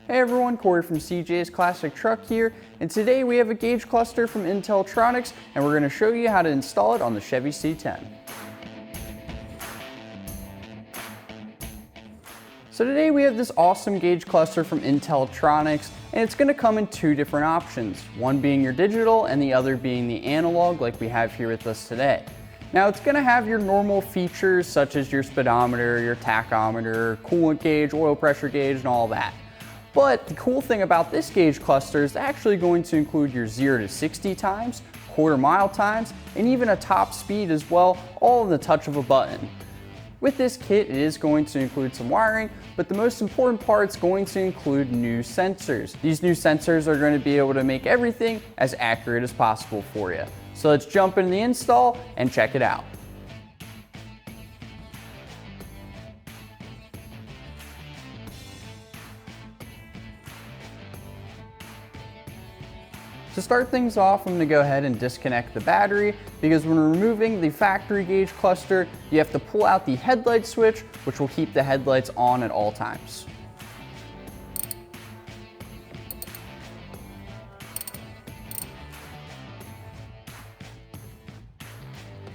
Hey everyone, Corey from CJ's Classic Truck here, and today we have a gauge cluster from Intellitronix, and we're going to show you how to install it on the Chevy C10. So today we have this awesome gauge cluster from Intellitronix, and it's going to come in two different options, one being your digital and the other being the analog like we have here with us today. Now it's going to have your normal features such as your speedometer, your tachometer, coolant gauge, oil pressure gauge, and all that. But the cool thing about this gauge cluster is actually going to include your 0 to 60 times, quarter-mile times, and even a top speed as well, all in the touch of a button. With this kit, it is going to include some wiring, but the most important part is going to include new sensors. These new sensors are going to be able to make everything as accurate as possible for you. So let's jump into the install and check it out. To start things off, I'm going to go ahead and disconnect the battery because when removing the factory gauge cluster, you have to pull out the headlight switch, which will keep the headlights on at all times.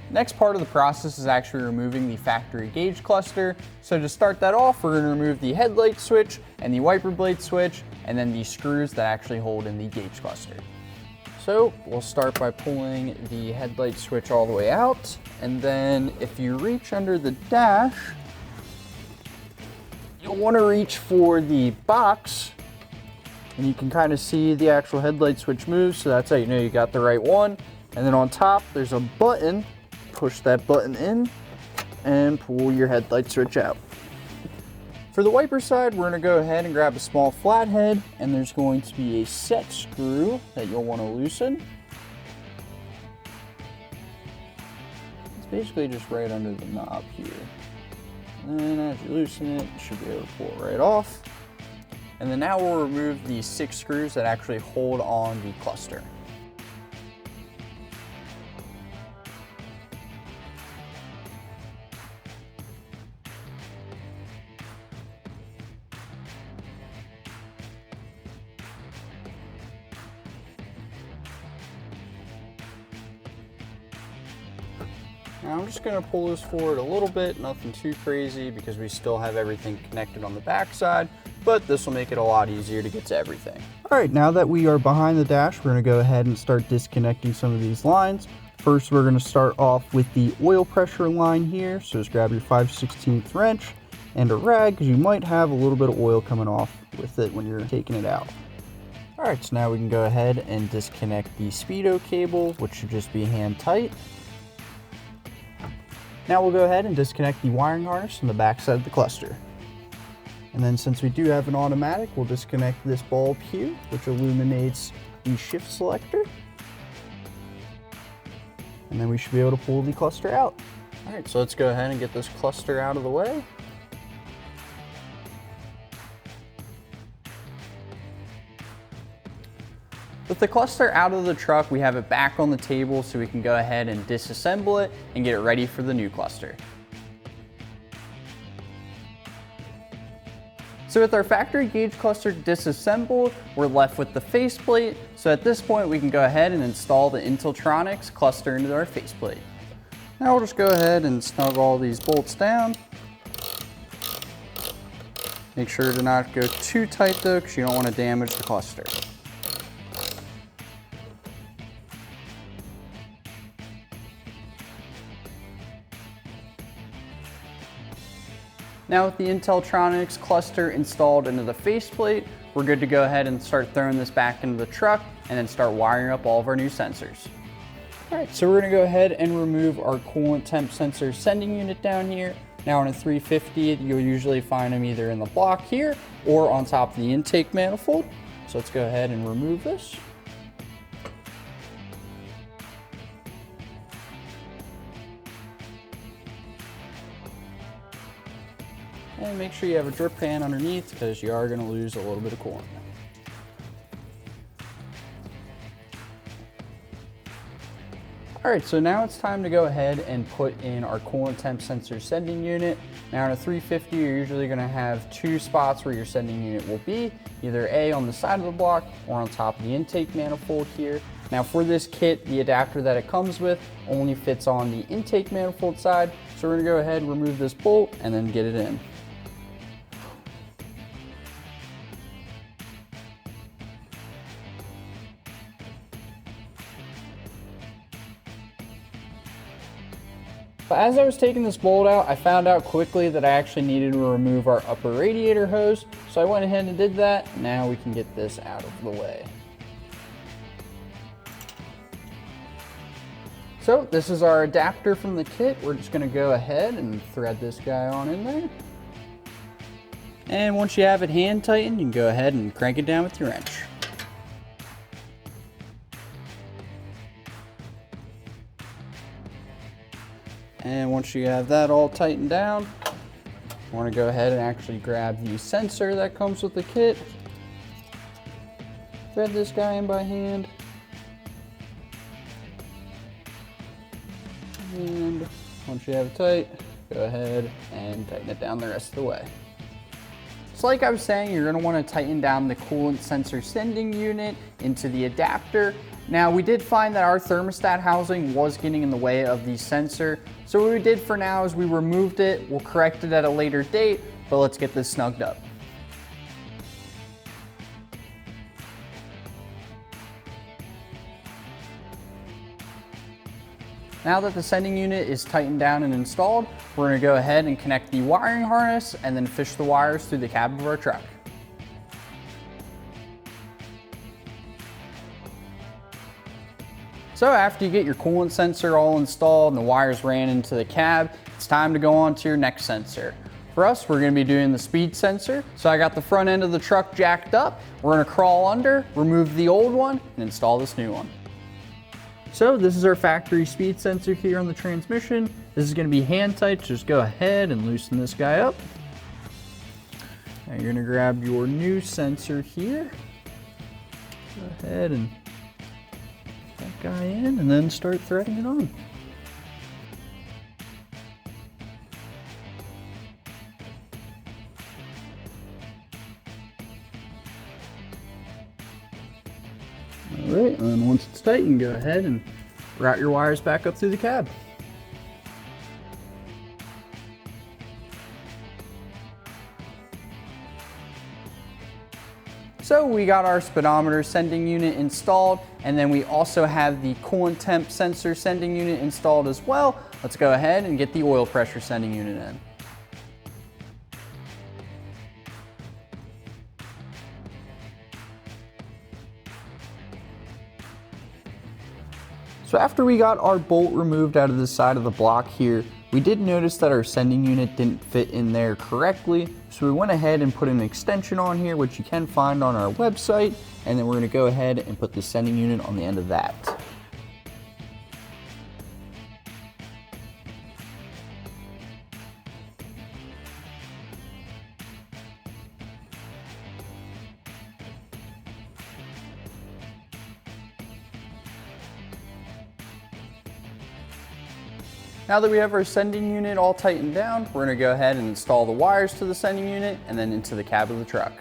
Next part of the process is actually removing the factory gauge cluster. So to start that off, we're going to remove the headlight switch and the wiper blade switch, and then the screws that actually hold in the gauge cluster. So we'll start by pulling the headlight switch all the way out, and then if you reach under the dash, you'll want to reach for the box, and you can kind of see the actual headlight switch move, so that's how you know you got the right one. And then on top, there's a button. Push that button in and pull your headlight switch out. For the wiper side, we're going to go ahead and grab a small flathead, and there's going to be a set screw that you'll want to loosen. It's basically just right under the knob here. And then as you loosen it, you should be able to pull it right off. And then now we'll remove the 6 screws that actually hold on the cluster. Now I'm just going to pull this forward a little bit, nothing too crazy because we still have everything connected on the back side, but this will make it a lot easier to get to everything. All right, now that we are behind the dash, we're going to go ahead and start disconnecting some of these lines. First, we're going to start off with the oil pressure line here. So just grab your 5/16 wrench and a rag because you might have a little bit of oil coming off with it when you're taking it out. All right, so now we can go ahead and disconnect the speedo cable, which should just be hand tight. Now we'll go ahead and disconnect the wiring harness from the back side of the cluster. And then since we do have an automatic, we'll disconnect this bulb here, which illuminates the shift selector. And then we should be able to pull the cluster out. All right, so let's go ahead and get this cluster out of the way. With the cluster out of the truck, we have it back on the table so we can go ahead and disassemble it and get it ready for the new cluster. So with our factory gauge cluster disassembled, we're left with the faceplate. So at this point, we can go ahead and install the Intellitronix cluster into our faceplate. Now we'll just go ahead and snug all these bolts down. Make sure to not go too tight though, because you don't want to damage the cluster. Now with the Intellitronix cluster installed into the faceplate, we're good to go ahead and start throwing this back into the truck and then start wiring up all of our new sensors. All right, so we're gonna go ahead and remove our coolant temp sensor sending unit down here. Now on a 350, you'll usually find them either in the block here or on top of the intake manifold. So let's go ahead and remove this. And make sure you have a drip pan underneath because you are going to lose a little bit of coolant. All right, so now it's time to go ahead and put in our coolant temp sensor sending unit. Now in a 350, you're usually gonna have two spots where your sending unit will be, either A on the side of the block or on top of the intake manifold here. Now for this kit, the adapter that it comes with only fits on the intake manifold side. So we're gonna go ahead and remove this bolt and then get it in. But as I was taking this bolt out, I found out quickly that I actually needed to remove our upper radiator hose. So I went ahead and did that. Now we can get this out of the way. So this is our adapter from the kit. We're just gonna go ahead and thread this guy on in there. And once you have it hand tightened, you can go ahead and crank it down with your wrench. And once you have that all tightened down, you want to go ahead and actually grab the sensor that comes with the kit. Thread this guy in by hand. And once you have it tight, go ahead and tighten it down the rest of the way. So like I was saying, you're going to want to tighten down the coolant sensor sending unit into the adapter. Now we did find that our thermostat housing was getting in the way of the sensor. So what we did for now is we removed it. We'll correct it at a later date, but let's get this snugged up. Now that the sending unit is tightened down and installed, we're going to go ahead and connect the wiring harness and then fish the wires through the cab of our truck. So after you get your coolant sensor all installed and the wires ran into the cab, it's time to go on to your next sensor. For us, we're going to be doing the speed sensor. So I got the front end of the truck jacked up. We're going to crawl under, remove the old one, and install this new one. So this is our factory speed sensor here on the transmission. This is going to be hand tight. Just go ahead and loosen this guy up. Now you're going to grab your new sensor here. Go ahead and put that guy in and then start threading it on. All right, and then once it's tight, you can go ahead and route your wires back up through the cab. So we got our speedometer sending unit installed, and then we also have the coolant temp sensor sending unit installed as well. Let's go ahead and get the oil pressure sending unit in. So after we got our bolt removed out of the side of the block here, we did notice that our sending unit didn't fit in there correctly. So we went ahead and put an extension on here, which you can find on our website. And then we're gonna go ahead and put the sending unit on the end of that. Now that we have our sending unit all tightened down, we're going to go ahead and install the wires to the sending unit and then into the cab of the truck.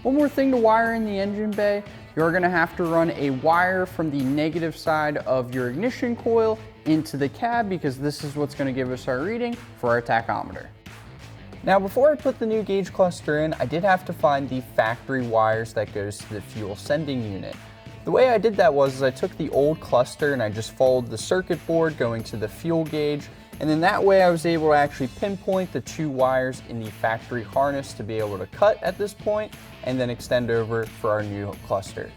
One more thing to wire in the engine bay, you're going to have to run a wire from the negative side of your ignition coil into the cab because this is what's going to give us our reading for our tachometer. Now before I put the new gauge cluster in, I did have to find the factory wires that goes to the fuel sending unit. The way I did that was I took the old cluster and I just followed the circuit board going to the fuel gauge, and then that way I was able to actually pinpoint the two wires in the factory harness to be able to cut at this point and then extend over for our new cluster.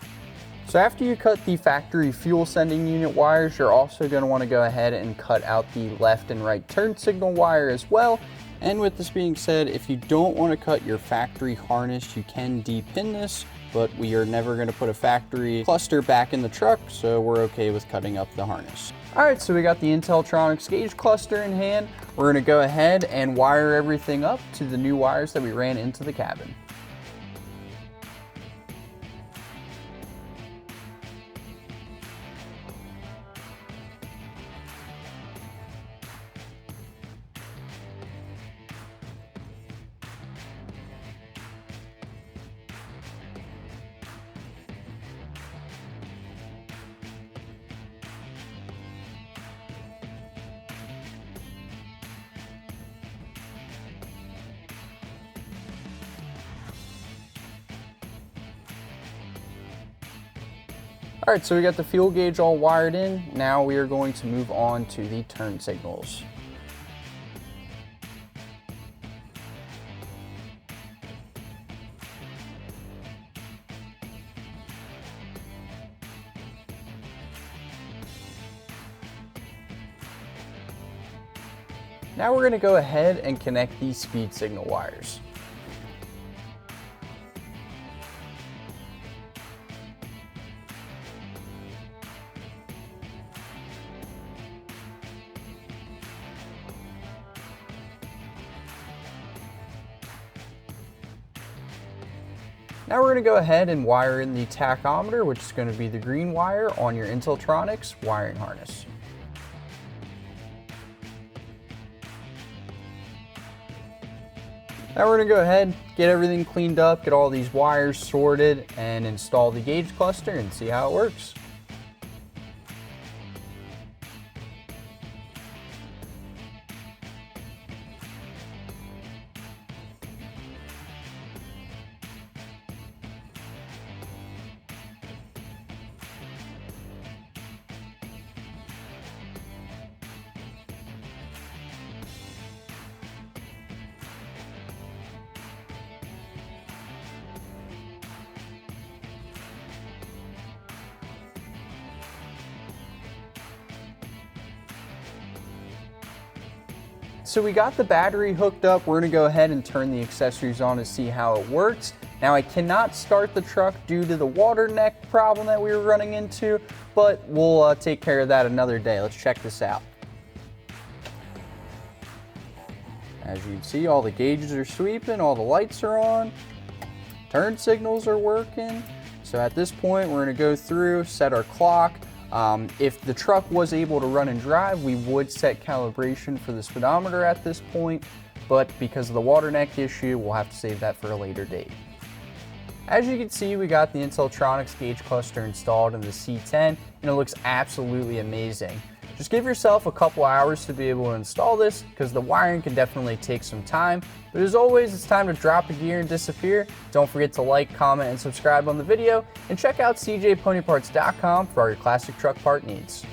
So after you cut the factory fuel sending unit wires, you're also going to want to go ahead and cut out the left and right turn signal wire as well. And with this being said, if you don't want to cut your factory harness, you can de-pin this, but we are never going to put a factory cluster back in the truck, so we're okay with cutting up the harness. Alright, so we got the Intellitronix gauge cluster in hand. We're going to go ahead and wire everything up to the new wires that we ran into the cabin. Alright, so we got the fuel gauge all wired in. Now we are going to move on to the turn signals. Now we're going to go ahead and connect these speed signal wires. Now we're going to go ahead and wire in the tachometer, which is going to be the green wire on your Intellitronix wiring harness. Now we're going to go ahead, get everything cleaned up, get all these wires sorted, and install the gauge cluster and see how it works. So we got the battery hooked up. We're going to go ahead and turn the accessories on to see how it works. Now I cannot start the truck due to the water neck problem that we were running into, but we'll take care of that another day. Let's check this out. As you can see, all the gauges are sweeping, all the lights are on, turn signals are working. So at this point, we're going to go through, set our clock. If the truck was able to run and drive, we would set calibration for the speedometer at this point, but because of the water neck issue, we'll have to save that for a later date. As you can see, we got the Intellitronix gauge cluster installed in the C10, and it looks absolutely amazing. Just give yourself a couple hours to be able to install this, because the wiring can definitely take some time. But as always, it's time to drop a gear and disappear. Don't forget to like, comment, and subscribe on the video, and check out cjponyparts.com for all your classic truck part needs.